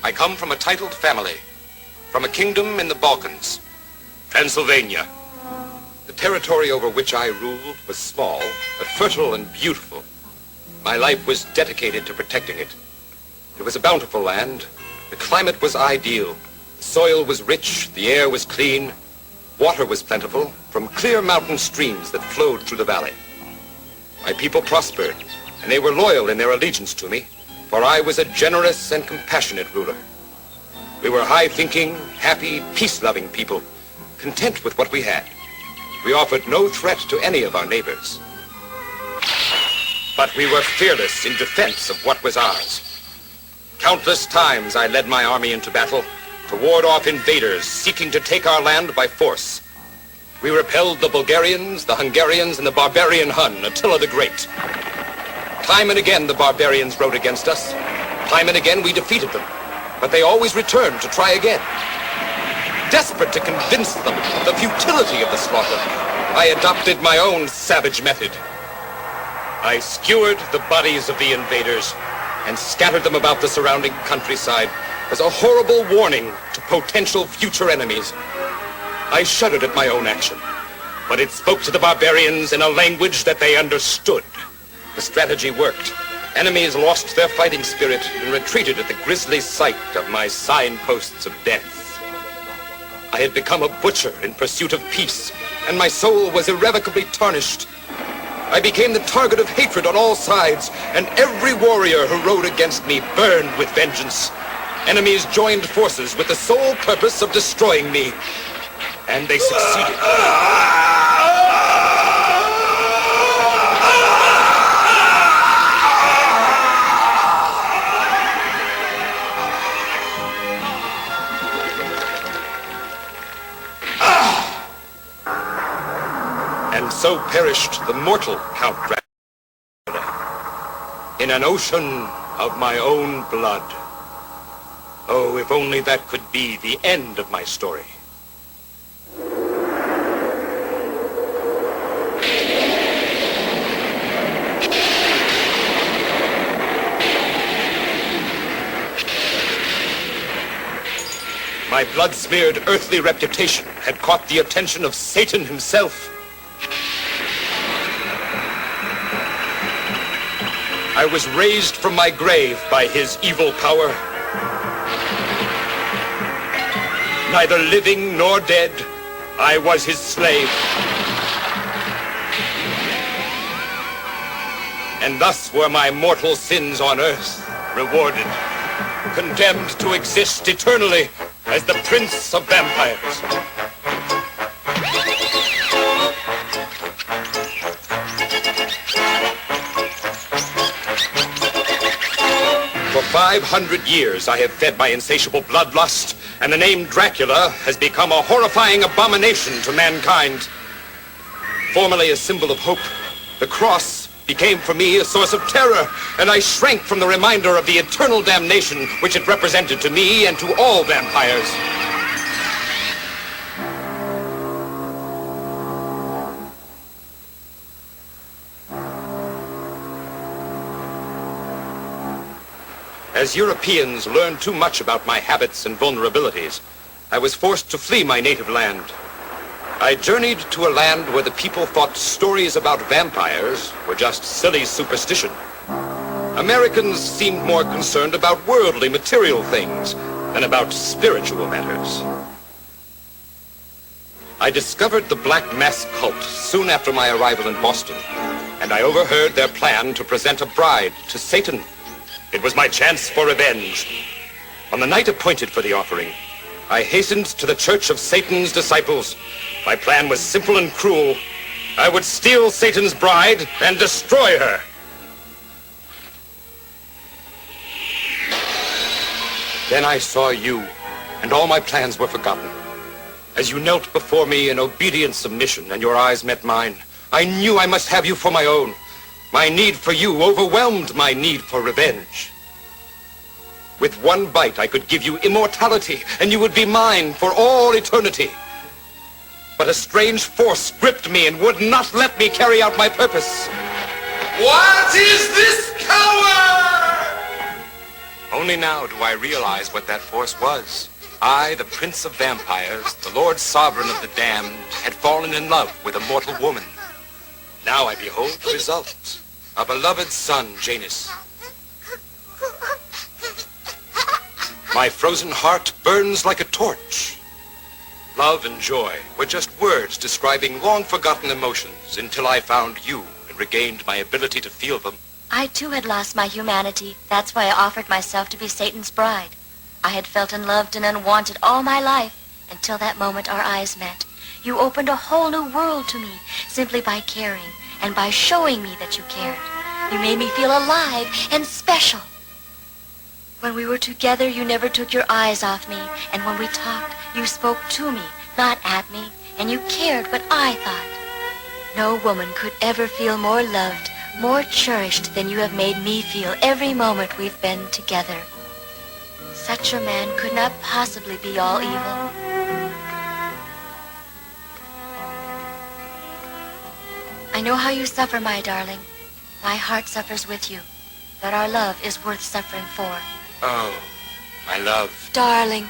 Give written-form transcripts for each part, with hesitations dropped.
I come from a titled family, from a kingdom in the Balkans, Transylvania. The territory over which I ruled was small, but fertile and beautiful. My life was dedicated to protecting it. It was a bountiful land. The climate was ideal. The soil was rich, the air was clean. Water was plentiful from clear mountain streams that flowed through the valley. My people prospered, and they were loyal in their allegiance to me, for I was a generous and compassionate ruler. We were high-thinking, happy, peace-loving people, content with what we had. We offered no threat to any of our neighbors. But we were fearless in defense of what was ours. Countless times I led my army into battle to ward off invaders seeking to take our land by force. We repelled the Bulgarians, the Hungarians, and the barbarian Hun, Attila the Great. Time and again the barbarians rode against us. Time and again we defeated them. But they always returned to try again. Desperate to convince them of the futility of the slaughter, I adopted my own savage method. I skewered the bodies of the invaders and scattered them about the surrounding countryside as a horrible warning to potential future enemies. I shuddered at my own action, but it spoke to the barbarians in a language that they understood. The strategy worked. Enemies lost their fighting spirit and retreated at the grisly sight of my signposts of death. I had become a butcher in pursuit of peace, and my soul was irrevocably tarnished. I became the target of hatred on all sides, and every warrior who rode against me burned with vengeance. Enemies joined forces with the sole purpose of destroying me, and they succeeded. And so perished the mortal Count Dracula in an ocean of my own blood. Oh, if only that could be the end of my story. My blood-smeared earthly reputation had caught the attention of Satan himself. I was raised from my grave by his evil power. Neither living nor dead, I was his slave. And thus were my mortal sins on earth rewarded, condemned to exist eternally as the prince of vampires. For 500 years I have fed my insatiable bloodlust, and the name Dracula has become a horrifying abomination to mankind. Formerly a symbol of hope, the cross became for me a source of terror, and I shrank from the reminder of the eternal damnation which it represented to me and to all vampires. As Europeans learned too much about my habits and vulnerabilities, I was forced to flee my native land. I journeyed to a land where the people thought stories about vampires were just silly superstition. Americans seemed more concerned about worldly, material things than about spiritual matters. I discovered the Black Mass cult soon after my arrival in Boston, and I overheard their plan to present a bride to Satan. It was my chance for revenge. On the night appointed for the offering, I hastened to the Church of Satan's disciples. My plan was simple and cruel. I would steal Satan's bride and destroy her. Then I saw you, and all my plans were forgotten. As you knelt before me in obedient submission and your eyes met mine, I knew I must have you for my own. My need for you overwhelmed my need for revenge. With one bite, I could give you immortality, and you would be mine for all eternity. But a strange force gripped me and would not let me carry out my purpose. What is this coward? Only now do I realize what that force was. I, the Prince of Vampires, the Lord Sovereign of the Damned, had fallen in love with a mortal woman. Now I behold the result. A beloved son, Janus. My frozen heart burns like a torch. Love and joy were just words describing long-forgotten emotions until I found you and regained my ability to feel them. I too had lost my humanity. That's why I offered myself to be Satan's bride. I had felt unloved and unwanted all my life until that moment our eyes met. You opened a whole new world to me simply by caring and by showing me that you cared. You made me feel alive and special. When we were together, you never took your eyes off me, and when we talked, you spoke to me, not at me, and you cared what I thought. No woman could ever feel more loved, more cherished than you have made me feel every moment we've been together. Such a man could not possibly be all evil. I know how you suffer, my darling. My heart suffers with you, but our love is worth suffering for. Oh, my love. Darling.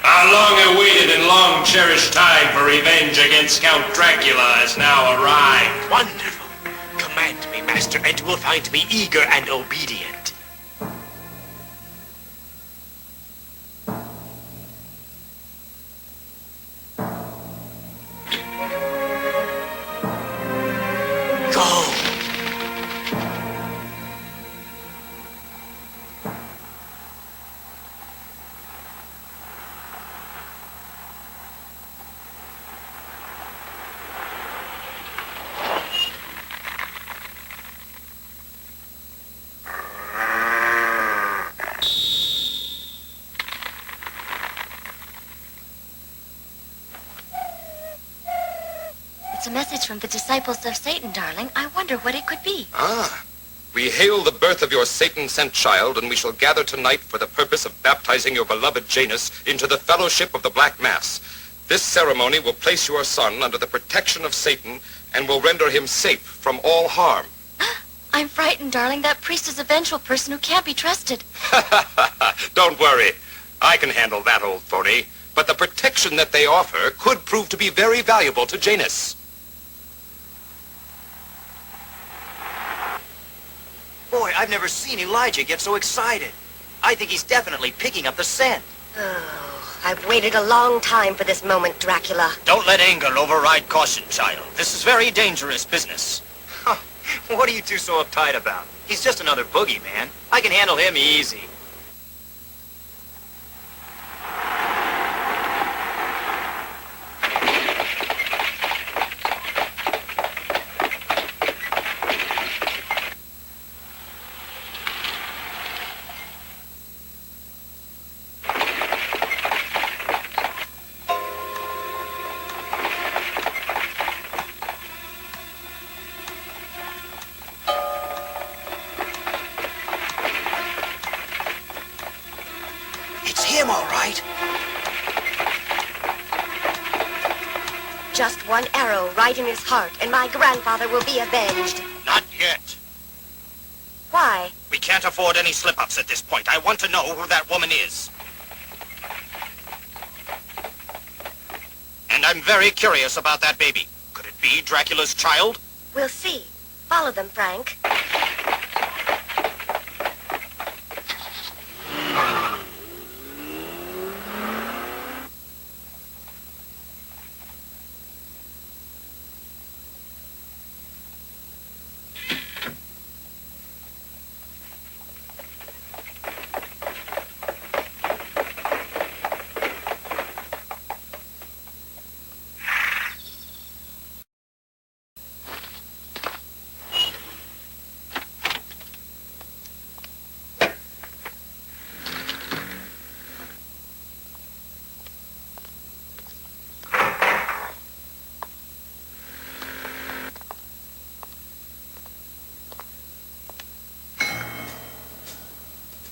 Our long-awaited and long-cherished time for revenge against Count Dracula has now arrived. Wonderful. Command me, Master, and you will find me eager and obedient. Go! It's a message from the disciples of Satan, darling. I wonder what it could be. Ah, we hail the birth of your Satan-sent child, and we shall gather tonight for the purpose of baptizing your beloved Janus into the fellowship of the Black Mass. This ceremony will place your son under the protection of Satan and will render him safe from all harm. I'm frightened, darling. That priest is a vengeful person who can't be trusted. Don't worry. I can handle that old phony. But the protection that they offer could prove to be very valuable to Janus. Boy, I've never seen Elijah get so excited. I think he's definitely picking up the scent. Oh, I've waited a long time for this moment, Dracula. Don't let anger override caution, child. This is very dangerous business. What are you two so uptight about? He's just another boogeyman. I can handle him easy. It's him, all right. Just one arrow right in his heart, and my grandfather will be avenged. Not yet. Why? We can't afford any slip-ups at this point. I want to know who that woman is. And I'm very curious about that baby. Could it be Dracula's child? We'll see. Follow them, Frank.